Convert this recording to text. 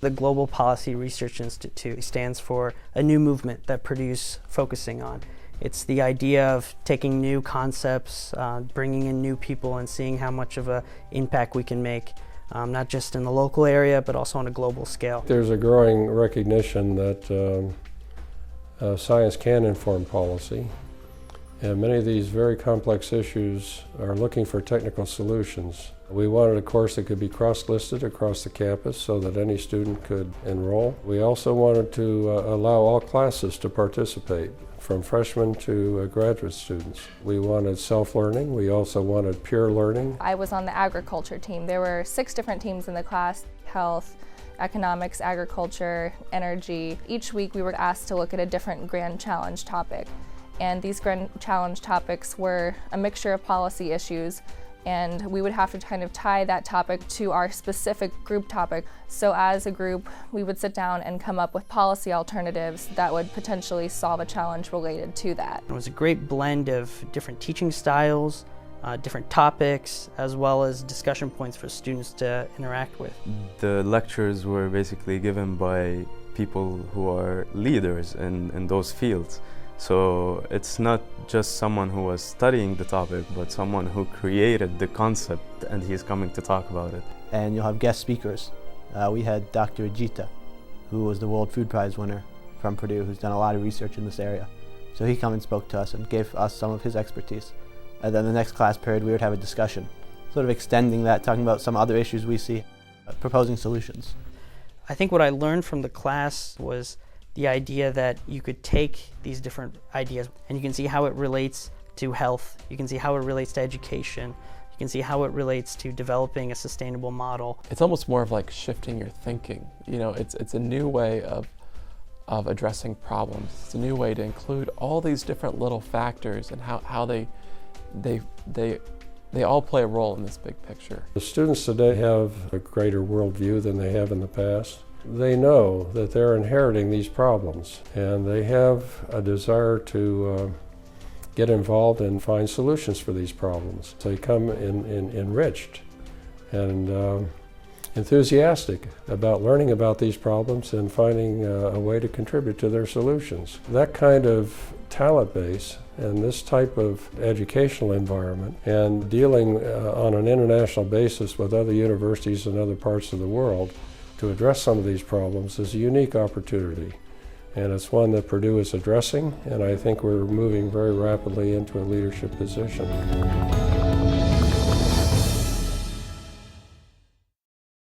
The Global Policy Research Institute stands for a new movement that Purdue's focusing on. It's the idea of taking new concepts, bringing in new people, and seeing how much of an impact we can make, not just in the local area, but also on a global scale. There's a growing recognition that science can inform policy, and many of these very complex issues are looking for technical solutions. We wanted a course that could be cross-listed across the campus so that any student could enroll. We also wanted to allow all classes to participate, from freshmen to graduate students. We wanted self-learning. We also wanted peer learning. I was on the agriculture team. There were 6 different teams in the class: health, economics, agriculture, energy. Each week we were asked to look at a different grand challenge topic. And these grand challenge topics were a mixture of policy issues, and we would have to kind of tie that topic to our specific group topic. So as a group, we would sit down and come up with policy alternatives that would potentially solve a challenge related to that. It was a great blend of different teaching styles, different topics, as well as discussion points for students to interact with. The lectures were basically given by people who are leaders in those fields. So it's not just someone who was studying the topic, but someone who created the concept, and he's coming to talk about it. And you'll have guest speakers. We had Dr. Ajita, who was the World Food Prize winner from Purdue, who's done a lot of research in this area. So he came and spoke to us and gave us some of his expertise. And then the next class period we would have a discussion, sort of extending that, talking about some other issues we see, proposing solutions. I think what I learned from the class was the idea that you could take these different ideas and you can see how it relates to health, you can see how it relates to education, you can see how it relates to developing a sustainable model. It's almost more of like shifting your thinking. You know, it's a new way of addressing problems. It's a new way to include all these different little factors and how they all play a role in this big picture. The students today have a greater worldview than they have in the past. They know that they're inheriting these problems, and they have a desire to get involved and find solutions for these problems. So they come enriched and enthusiastic about learning about these problems and finding a way to contribute to their solutions. That kind of talent base and this type of educational environment, and dealing on an international basis with other universities in other parts of the world to address some of these problems, is a unique opportunity. And it's one that Purdue is addressing, and I think we're moving very rapidly into a leadership position.